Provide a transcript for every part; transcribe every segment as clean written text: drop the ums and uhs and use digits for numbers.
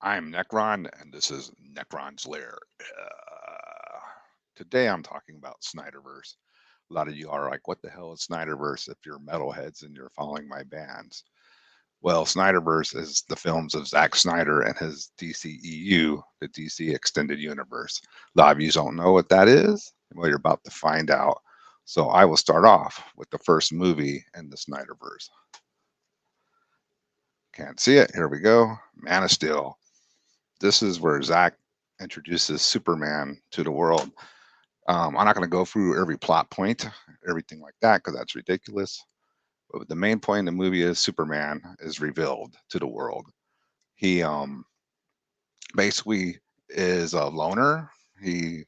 I'm Necron, and this is Necron's Lair. Today I'm talking about Snyderverse. A lot of you are like, what the hell is Snyderverse if you're metalheads and you're following my bands? Well, Snyderverse is the films of Zack Snyder and his DCEU, the DC Extended Universe. A lot of you don't know what that is. Well, you're about to find out. So I will start off with the first movie in the Snyderverse. Can't see it. Here we go. Man of Steel. This is where Zack introduces Superman to the world. I'm not going to go through every plot point, everything like that, because that's ridiculous. But the main point in the movie is Superman is revealed to the world. He basically is a loner. He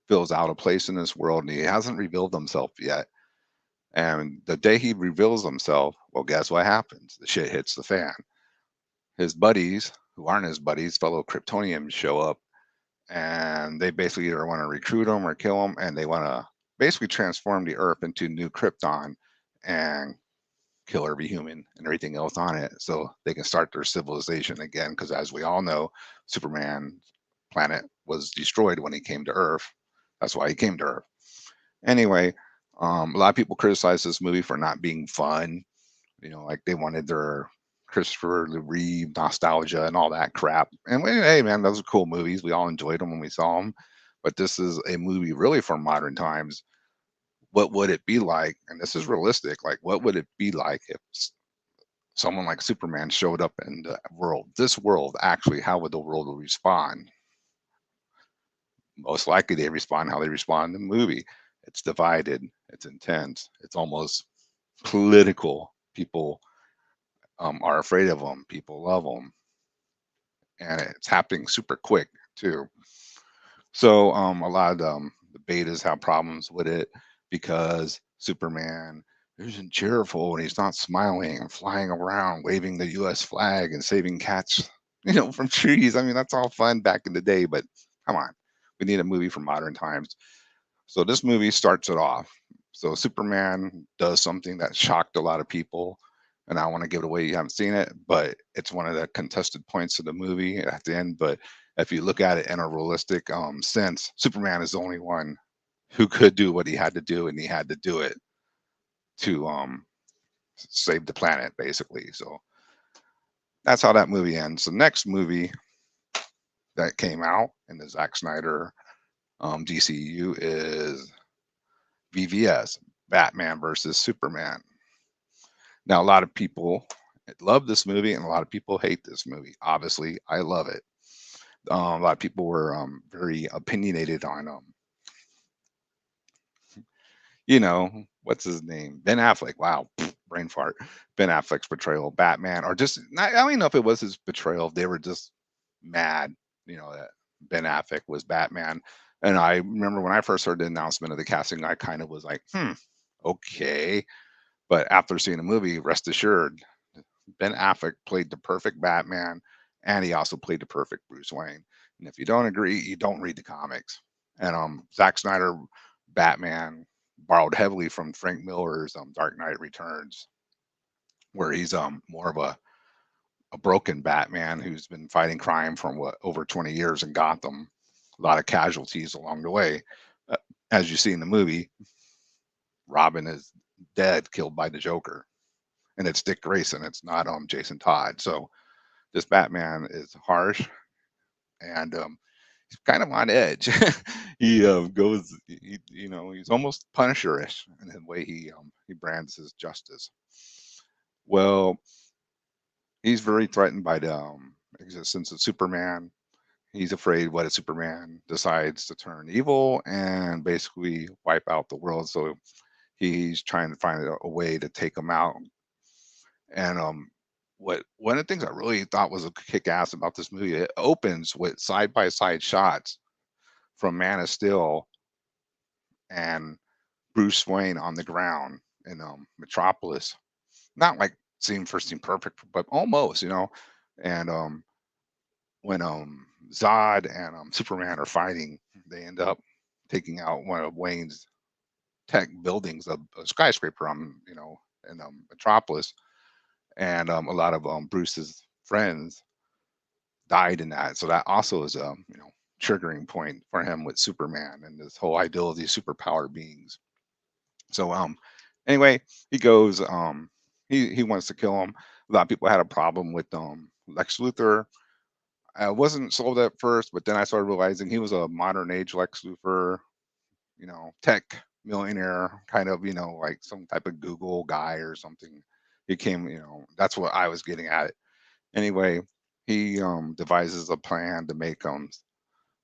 fills out a place in this world, and he hasn't revealed himself yet. And the day he reveals himself, well, guess what happens? The shit hits the fan. His buddies, who aren't his buddies, fellow Kryptonians, show up and they basically either want to recruit him or kill him, and they want to basically transform the Earth into new Krypton and kill every human and everything else on it, so they can start their civilization again. Because as we all know, Superman's planet was destroyed when he came to Earth. That's why he came to Earth. Anyway, a lot of people criticize this movie for not being fun. Like they wanted their Christopher Reeve nostalgia and all that crap. And hey, man, those are cool movies. We all enjoyed them when we saw them. But this is a movie really for modern times. What would it be like? And this is realistic. Like, what would it be like if someone like Superman showed up in the world? This world, actually, how would the world respond? Most likely, they respond how they respond in the movie. It's divided. It's intense. It's almost political. People are afraid of them. People love them, and it's happening super quick too. So a lot of the betas have problems with it because Superman isn't cheerful and he's not smiling and flying around waving the U.S. flag and saving cats, from trees. I mean, that's all fun back in the day, but come on, we need a movie for modern times. So this movie starts it off. So Superman does something that shocked a lot of people, and I don't want to give it away. You haven't seen it, but it's one of the contested points of the movie at the end. But if you look at it in a realistic sense, Superman is the only one who could do what he had to do, and he had to do it to save the planet, basically. So that's how that movie ends. The next movie that came out in the Zack Snyder DCU is BVS, Batman versus Superman. Now, a lot of people love this movie, and a lot of people hate this movie. Obviously, I love it. A lot of people were very opinionated on, what's his name? Ben Affleck. Wow, brain fart. Ben Affleck's portrayal of Batman, or just, I don't even know if it was his portrayal. They were just mad, that Ben Affleck was Batman. And I remember when I first heard the announcement of the casting, I kind of was like, okay. But after seeing the movie, rest assured, Ben Affleck played the perfect Batman, and he also played the perfect Bruce Wayne. And if you don't agree, you don't read the comics. And Zack Snyder Batman borrowed heavily from Frank Miller's Dark Knight Returns, where he's more of a broken Batman who's been fighting crime for over 20 years in Gotham. A lot of casualties along the way. Uh, as you see in the movie, Robin is dead, killed by the Joker, and it's Dick Grayson. It's not Jason Todd. So this Batman is harsh, and he's kind of on edge. He goes, he's almost Punisherish in the way he brands his justice. Well, he's very threatened by the existence of Superman. He's afraid what if Superman decides to turn evil and basically wipe out the world. So he's trying to find a way to take him out. And what one of the things I really thought was a kick ass about this movie, it opens with side by side shots from Man of Steel and Bruce Wayne on the ground in Metropolis. Not like scene first scene perfect, but almost, And when Zod and Superman are fighting, they end up taking out one of Wayne's tech buildings, a skyscraper, in Metropolis, and a lot of Bruce's friends died in that. So that also is a triggering point for him with Superman and this whole ideal of these superpower beings. So anyway, he goes he wants to kill him. A lot of people had a problem with Lex Luthor. I wasn't sold at first, but then I started realizing he was a modern age Lex Luthor, tech millionaire, kind of, like some type of Google guy or something. He came, that's what I was getting at. Anyway, he devises a plan to make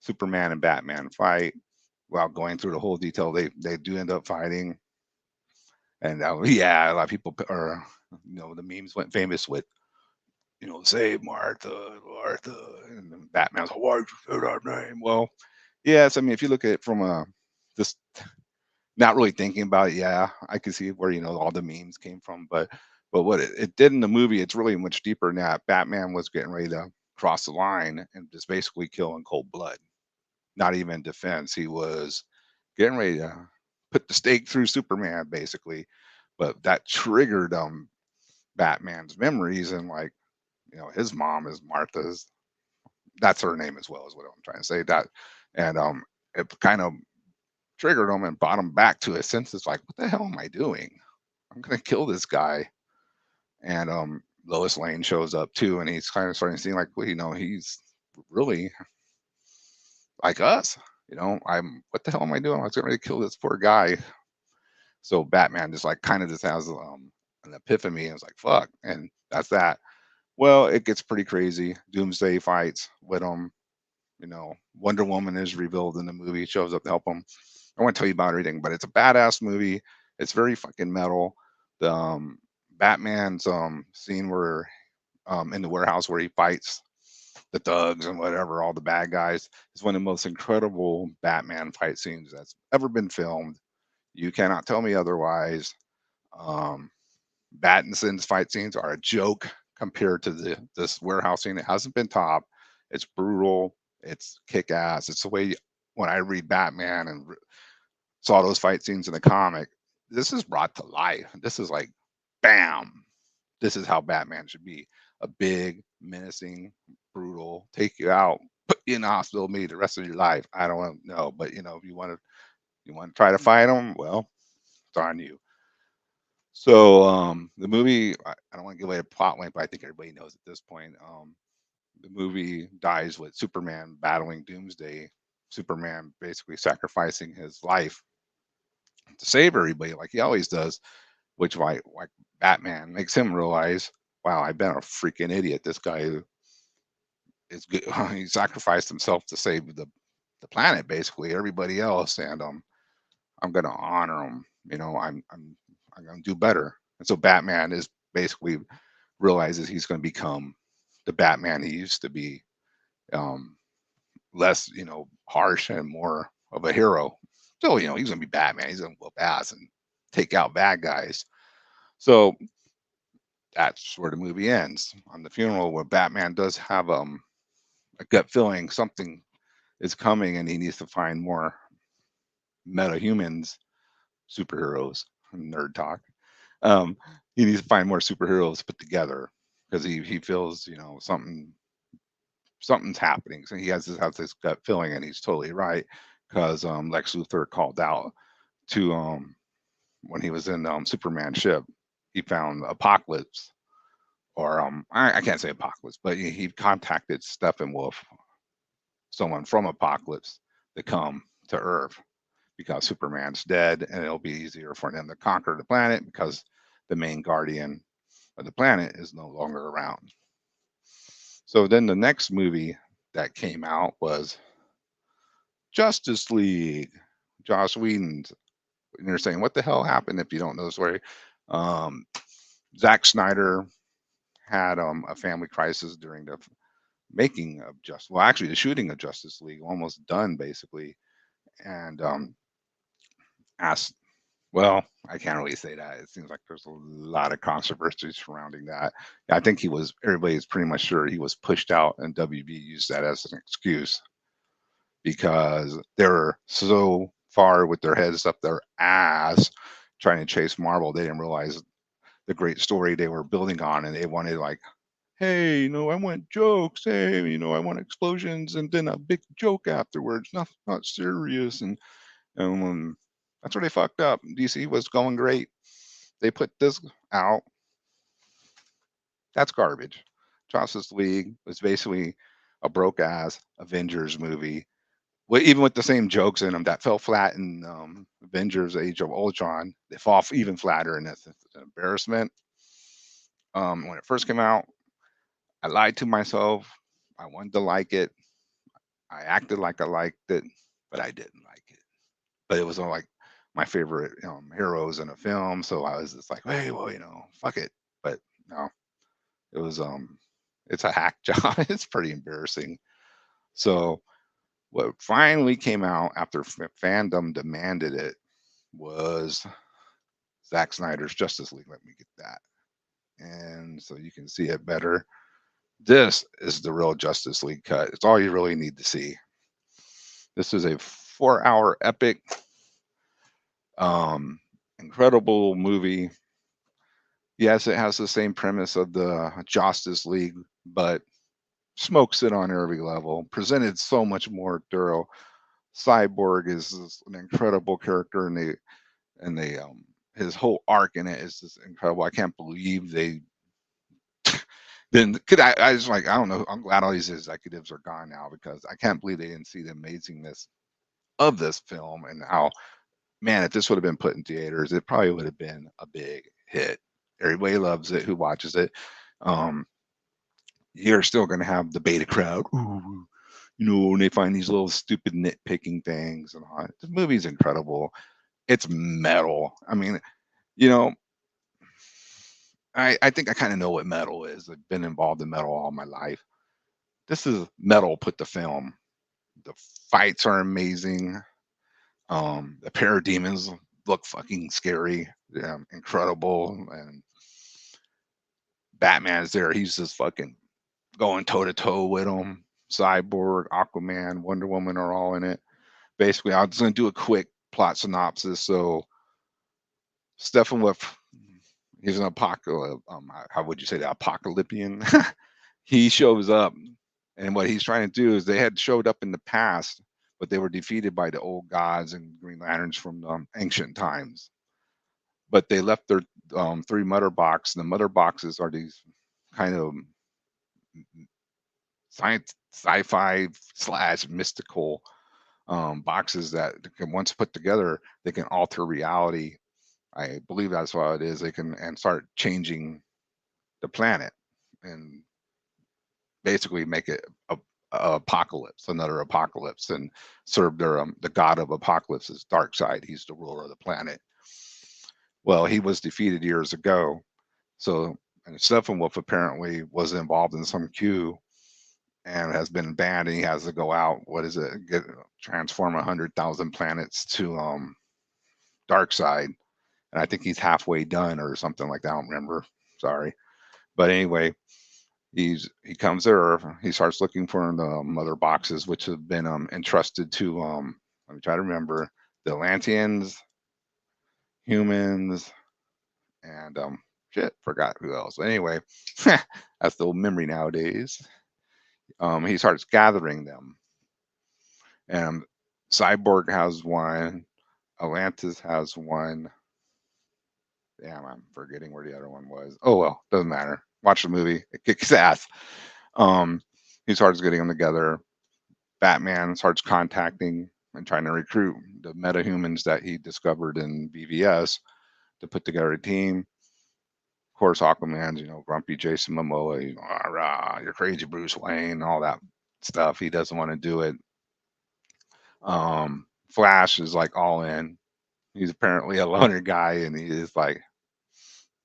Superman and Batman fight. While going through the whole detail, they do end up fighting, and yeah, a lot of people are, the memes went famous with, save Martha, Martha, and then Batman's like, why did you say that name? Well, yes, I mean, if you look at it from a just not really thinking about it, yeah, I can see where all the memes came from, but what it did in the movie, it's really much deeper than that. Batman was getting ready to cross the line and just basically kill in cold blood, not even defense. He was getting ready to put the stake through Superman, basically, but that triggered Batman's memories, and like his mom is Martha's. That's her name as well, is what I'm trying to say. That and it kind of triggered him and brought him back to his senses. Like, what the hell am I doing? I'm gonna kill this guy. And Lois Lane shows up too, and he's kind of starting to seem like, well, he's really like us. I'm what the hell am I doing? I was getting ready to kill this poor guy. So Batman just like kind of just has an epiphany and it's like, fuck, and that's that. Well, it gets pretty crazy. Doomsday fights with him. Wonder Woman is revealed in the movie, shows up to help him. I won't tell you about everything, but it's a badass movie. It's very fucking metal. The Batman's scene where in the warehouse where he fights the thugs and whatever, all the bad guys, is one of the most incredible Batman fight scenes that's ever been filmed. You cannot tell me otherwise. Um, Battinson's fight scenes are a joke compared to this warehouse scene. It hasn't been top. It's brutal. It's kick ass. It's the way when I read Batman and saw those fight scenes in the comic, this is brought to life. This is like, bam. This is how Batman should be: a big, menacing, brutal, take you out, put you in the hospital, maybe the rest of your life. I don't know, but if you want to try to fight him, well, it's on you. So the movie, I don't want to give away the plot line, but I think everybody knows at this point. The movie dies with Superman battling Doomsday. Superman basically sacrificing his life to save everybody, like he always does. Which like Batman makes him realize, wow, I've been a freaking idiot. This guy is good. He sacrificed himself to save the planet, basically everybody else, and I'm gonna honor him. I'm gonna do better. And so Batman is basically realizes he's gonna become the Batman he used to be, um, less, harsh and more of a hero. Still, he's gonna be Batman. He's gonna whoop ass and take out bad guys. So that's where the movie ends on the funeral, where Batman does have a gut feeling something is coming, and he needs to find more meta humans, superheroes, nerd talk. Um, he needs to find more superheroes put together because he feels something's happening. So he has this gut feeling, and he's totally right because Lex Luthor called out to when he was in Superman ship, he found Apocalypse, or I can't say Apocalypse, but he contacted Steppenwolf, someone from Apocalypse, to come to Earth because Superman's dead, and it'll be easier for them to conquer the planet because the main guardian of the planet is no longer around. So then the next movie that came out was Justice League, Joss Whedon's. And you're saying, what the hell happened if you don't know the story? Um, Zack Snyder had a family crisis during the making of actually the shooting of Justice League, almost done basically, and asked, well, I can't really say that. It seems like there's a lot of controversy surrounding that. I think everybody's pretty much sure he was pushed out, and WB used that as an excuse because they were so far with their heads up their ass trying to chase Marvel, they didn't realize the great story they were building on, and they wanted like Hey, I want jokes. Hey, I want explosions and then a big joke afterwards. Not serious. And that's where they fucked up. DC was going great. They put this out. That's garbage. Justice League was basically a broke ass Avengers movie. Well, even with the same jokes in them that fell flat in Avengers: Age of Ultron, they fall even flatter in this. It's an embarrassment. When it first came out, I lied to myself. I wanted to like it. I acted like I liked it, but I didn't like it. But it was like my favorite heroes in a film, so I was just like, hey, well, fuck it. But no, it was it's a hack job. It's pretty embarrassing. So what finally came out after fandom demanded it was Zack Snyder's Justice League. Let me get that. And so you can see it better. This is the real Justice League cut. It's all you really need to see. This is a 4-hour epic, um, incredible movie. Yes, it has the same premise of the Justice League, but smokes it on every level. Presented so much more thorough. Cyborg is an incredible character, and his whole arc in it is just incredible. I can't believe they then could I was like, I don't know. I'm glad all these executives are gone now because I can't believe they didn't see the amazingness of this film and how, man, if this would have been put in theaters, it probably would have been a big hit. Everybody loves it who watches it. Um, you're still going to have the beta crowd. Ooh, when they find these little stupid nitpicking things and all. The movie's incredible. It's metal. I mean, you know, I think I kind of know what metal is. I've been involved in metal all my life. This is metal put to film. The fights are amazing. The parademons look fucking scary, incredible, and Batman's there. He's just fucking going toe to toe with him. Cyborg, Aquaman, Wonder Woman are all in it. Basically, I'm just gonna do a quick plot synopsis. So Steppenwolf, he's an apocalypse. How would you say that? Apocalyptian. He shows up, and what he's trying to do is they had showed up in the past, but they were defeated by the old gods and Green Lanterns from ancient times. But they left their three mother box. The mother boxes are these kind of science, sci-fi slash mystical boxes that can once put together, they can alter reality. I believe that's what it is. They can and start changing the planet and basically make it a apocalypse, another apocalypse, and serve the god of apocalypse, dark side. He's the ruler of the planet. Well, he was defeated years ago. So, and Steppenwolf apparently was involved in some coup and has been banned, and he has to go out. What is it? Transform 100,000 planets to dark side, and I think he's halfway done or something like that. I don't remember. Sorry, but anyway, he comes to Earth. He starts looking for the mother boxes, which have been entrusted to let me try to remember, the Atlanteans, humans, and shit, forgot who else. Anyway, that's the old memory nowadays. He starts gathering them, and Cyborg has one, Atlantis has one. Damn, I'm forgetting where the other one was. Oh well, doesn't matter. Watch the movie; it kicks ass. Um, he starts getting them together. Batman starts contacting and trying to recruit the metahumans that he discovered in BVS to put together a team. Of course, Aquaman's, grumpy Jason Momoa, rah, rah, you're crazy, Bruce Wayne, all that stuff. He doesn't want to do it. Flash is like all in. He's apparently a loner guy, and he is like,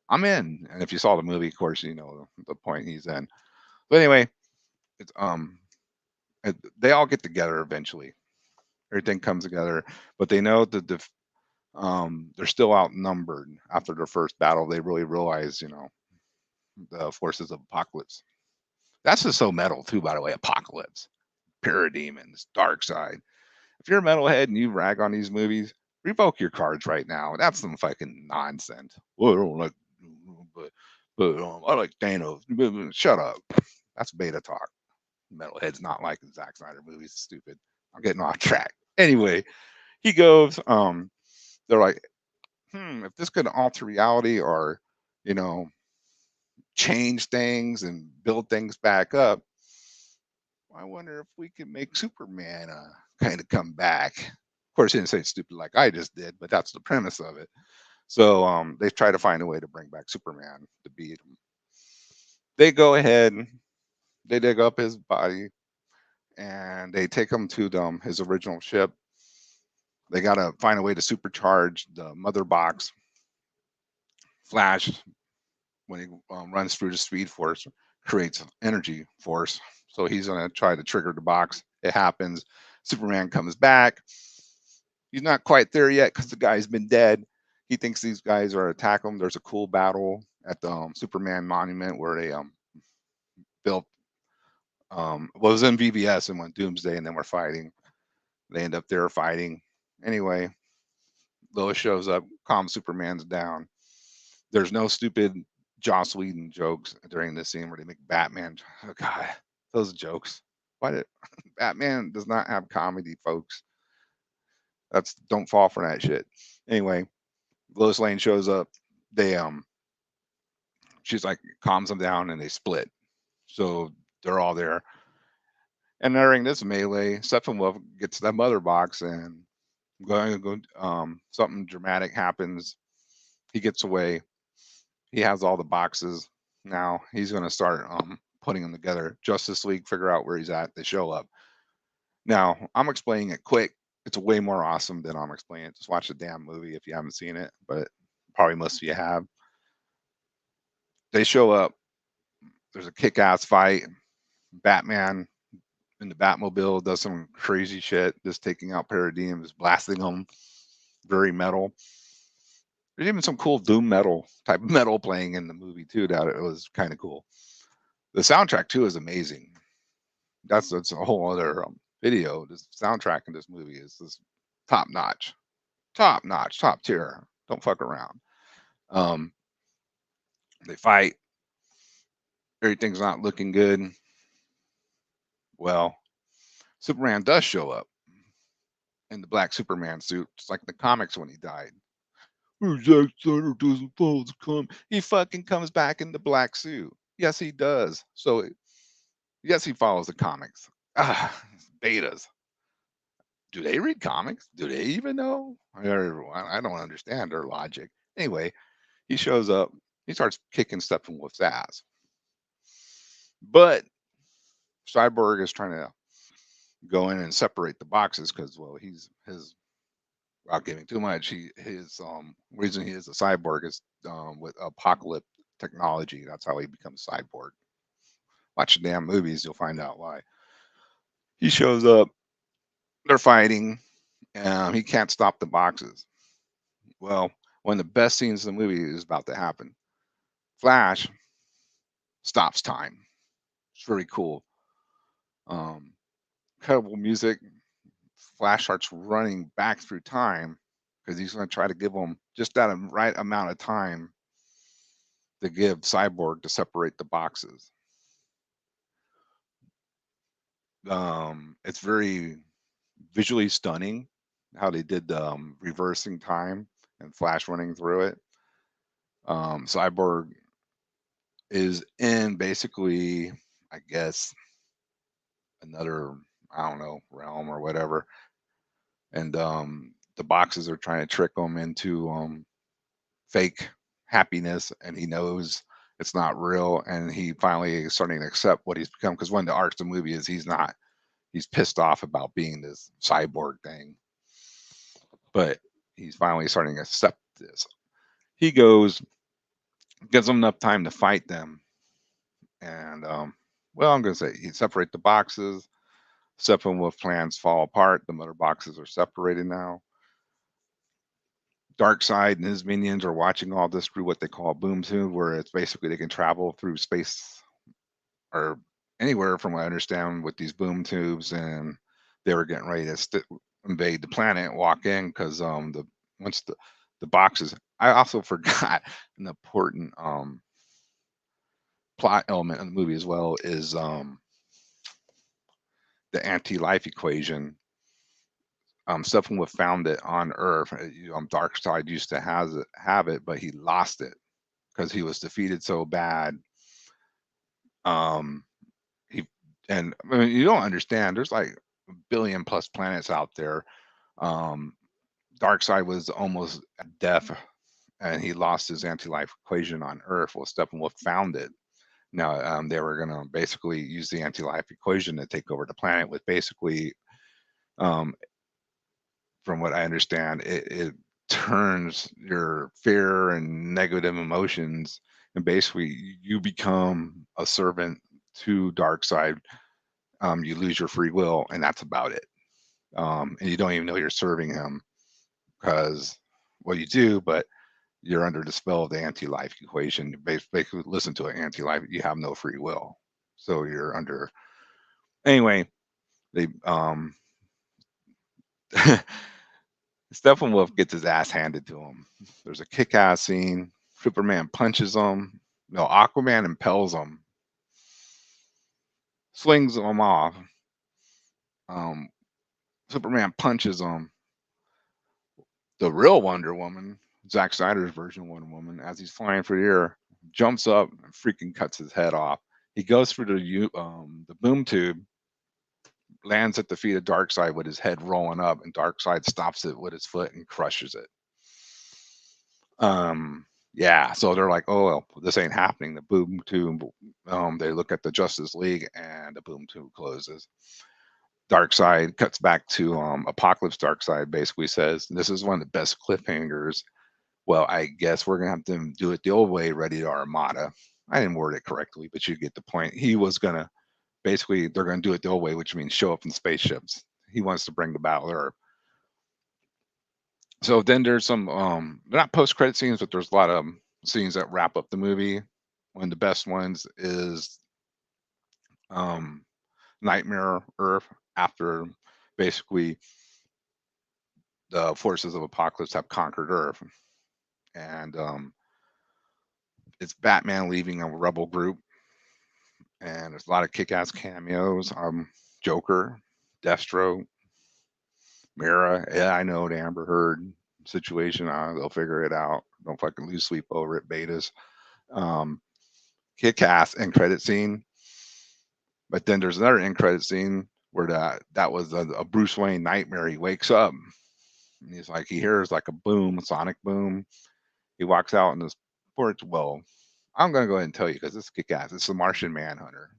I'm in. And if you saw the movie, of course, you know the point he's in. But anyway, it's they all get together eventually. Everything comes together, but they know that they're still outnumbered after their first battle. They really realize, the forces of apocalypse. That's just so metal too, by the way. Apocalypse, parademons, dark side. If you're a metalhead and you rag on these movies, revoke your cards right now. That's some fucking nonsense. Well, I don't like, but But I like Thanos. Shut up. That's beta talk. Metalhead's not like the Zack Snyder movies. Stupid. I'm getting off track. Anyway, he goes. They're like, if this could alter reality or, you know, change things and build things back up, I wonder if we could make Superman kind of come back. Of course, he didn't say it's stupid like I just did, but that's the premise of it. So they try to find a way to bring back Superman to beat him. They go ahead, they dig up his body, and they take him to his original ship. They got to find a way to supercharge the mother box. Flash, when he runs through the speed force, creates energy force. So he's going to try to trigger the box. It happens. Superman comes back. He's not quite there yet because the guy's been dead. He thinks these guys are attacking him. There's a cool battle at the Superman monument where they built. It was in BVS and went Doomsday, and then we're fighting. They end up there fighting. Anyway, Lois shows up, calms Superman's down. There's no stupid Joss Whedon jokes during this scene where they make Batman. Oh God, those jokes. Why did Batman does not have comedy, folks? That's don't fall for that shit. Anyway, Lois Lane shows up. They she's like calms them down and they split. So they're all there. And during this melee, Steppenwolf gets the mother box and something dramatic happens. He gets away. He has all the boxes. Now he's going to start putting them together. Justice League figure out where he's at. They show up. Now I'm explaining it quick. It's way more awesome than I'm explaining it. Just watch the damn movie if you haven't seen it, but probably most of you have. They show up. There's a kick-ass fight. Batman in the Batmobile does some crazy shit, just taking out Paradigms, blasting them. Very metal. There's even some cool doom metal type of metal playing in the movie too. That it was kind of cool. The soundtrack too is amazing. That's a whole other video. The soundtrack in this movie is this top notch, top tier. Don't fuck around. Um, they fight. Everything's not looking good. Well, Superman does show up in the black Superman suit, just like in the comics when he died. Zack Snyder doesn't follow the comic. He fucking comes back in the black suit. Yes, he does. So, yes, he follows the comics. Betas. Do they read comics? Do they even know? I don't understand their logic. Anyway, he shows up. He starts kicking Steppenwolf's ass. But Cyborg is trying to go in and separate the boxes because, well, he's his without giving too much. His reason he is a cyborg is with apocalypse technology. That's how he becomes cyborg. Watch the damn movies, you'll find out why. He shows up. They're fighting. He can't stop the boxes. Well, one of the best scenes in the movie is about to happen. Flash stops time. It's very cool. Incredible music. Flash starts running back through time because he's going to try to give him just that right amount of time to give Cyborg to separate the boxes. It's very visually stunning how they did the reversing time and Flash running through it. Cyborg is in basically, I guess, another, I don't know, realm or whatever. And the boxes are trying to trick him into fake happiness, and he knows it's not real. And he finally is starting to accept what he's become. Because one of the arcs of the movie is he's pissed off about being this cyborg thing, but he's finally starting to accept this. He goes, gives them enough time to fight them, and well, I'm gonna say he separate the boxes. Steppenwolf plans fall apart. The mother boxes are separated now. Darkseid and his minions are watching all this through what they call a boom tube, where it's basically they can travel through space or anywhere, from what I understand, with these boom tubes. And they were getting ready to invade the planet, walk in, because once the boxes. I also forgot an important plot element of the movie as well is the anti-life equation. Steppenwolf found it on Earth. Darkseid used to have it, but he lost it because he was defeated so bad. Um, he and I mean, you don't understand. There's like a billion plus planets out there. Um, Darkseid was almost at death, and he lost his anti-life equation on Earth. Well, Steppenwolf found it. Now they were going to basically use the anti-life equation to take over the planet with basically, um, from what I understand, it turns your fear and negative emotions, and basically you become a servant to Darkseid. You lose your free will, and that's about it. And you don't even know you're serving him because, well, you do, but you're under the spell of the anti-life equation. You basically listen to an anti-life, you have no free will, so you're under. Anyway, they Steppenwolf gets his ass handed to him. There's a kick-ass scene. Superman punches him. No, Aquaman impels him, swings him off. Um, Superman punches him. The real Wonder Woman, Zack Snyder's version of Wonder Woman, as he's flying through the air, jumps up and freaking cuts his head off. He goes through the boom tube, lands at the feet of Darkseid with his head rolling up, and Darkseid stops it with his foot and crushes it. Yeah, so they're like, oh well, this ain't happening. The boom tube, they look at the Justice League, and the boom tube closes. Darkseid cuts back to Apocalypse. Darkseid basically says, "This is one of the best cliffhangers. Well, I guess we're gonna have to do it the old way, ready to Armada." I didn't word it correctly, but you get the point. He was gonna basically, they're gonna do it the old way, which means show up in spaceships. He wants to bring the battle Earth. So then there's some they're not post credit scenes, but there's a lot of scenes that wrap up the movie. One of the best ones is um Nightmare Earth, after basically the forces of Apocalypse have conquered Earth. And it's Batman leaving a rebel group, and there's a lot of kick-ass cameos. Joker, Destro, Mira. Yeah, I know the Amber Heard situation. They'll figure it out. Don't fucking lose sleep over it, betas. Um, Kick-ass end credit scene. But then there's another end credit scene where that was a Bruce Wayne nightmare. He wakes up, and he's like, he hears like a boom, a sonic boom. He walks out in this porch. Well, I'm gonna go ahead and tell you because it's kick-ass. It's the Martian Manhunter.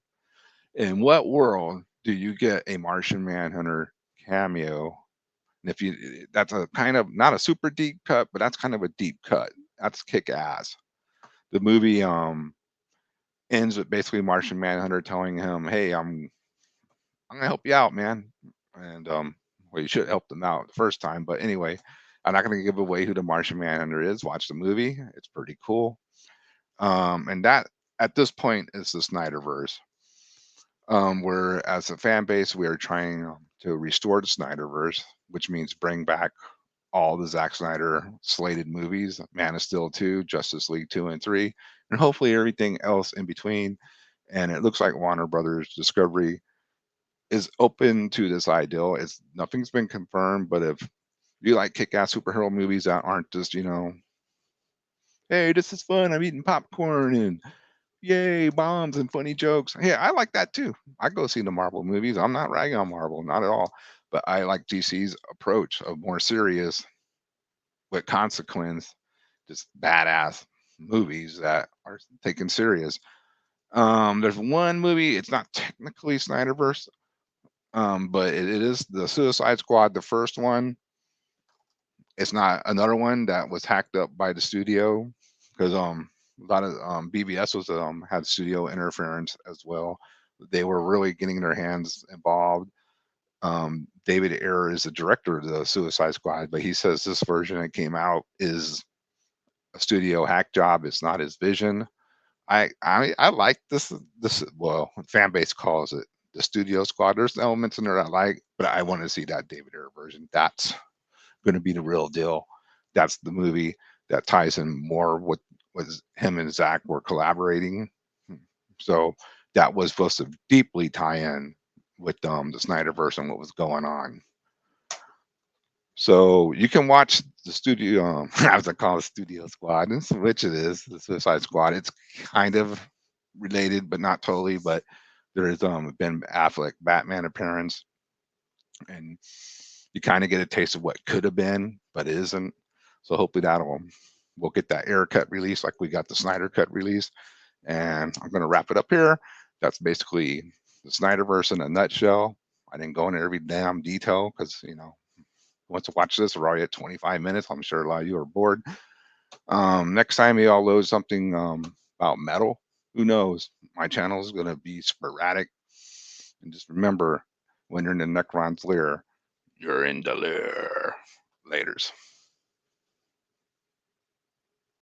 In what world do you get a Martian Manhunter cameo? And if you, that's a kind of not a super deep cut, but that's kind of a deep cut. That's kick ass. The movie ends with basically Martian Manhunter telling him, "Hey, I'm gonna help you out, man." And well, you should help them out the first time, but anyway, I'm not gonna give away who the Martian Manhunter is. Watch the movie; it's pretty cool. And that at this point is the Snyderverse. Where as a fan base, we are trying to restore the Snyderverse, which means bring back all the Zack Snyder slated movies, Man of Steel 2, Justice League 2 and 3, and hopefully everything else in between. And it looks like Warner Brothers Discovery is open to this ideal. It's nothing's been confirmed, but if you like kick-ass superhero movies that aren't just, hey, this is fun, I'm eating popcorn and yay, bombs and funny jokes. Yeah, I like that too. I go see the Marvel movies. I'm not ragging on Marvel, not at all. But I like DC's approach of more serious with consequence, just badass movies that are taken serious. There's one movie, it's not technically Snyderverse, but it is the Suicide Squad, the first one. It's not another one that was hacked up by the studio because a lot of BVS was had studio interference as well. They were really getting their hands involved. David Ayer is the director of the Suicide Squad, but he says this version that came out is a studio hack job. It's not his vision. I like this. Well, fan base calls it the Studio Squad. There's elements in there I like, but I want to see that David Ayer version. That's going to be the real deal. That's the movie that ties in more with him and Zach were collaborating. So that was supposed to deeply tie in with the Snyderverse and what was going on. So you can watch the studio, I was gonna call it Studio Squad, which it is, the Suicide Squad. It's kind of related, but not totally. But there is Ben Affleck Batman appearance, and you kind of get a taste of what could have been, but isn't. So hopefully we'll get that air cut release like we got the Snyder cut release. And I'm gonna wrap it up here. That's basically the Snyderverse in a nutshell. I didn't go into every damn detail because once you watch this, we're already at 25 minutes. I'm sure a lot of you are bored. Next time y'all load something about metal, who knows? My channel is going to be sporadic. And just remember, when you're in the Necron's lair, you're in the lair. Laters.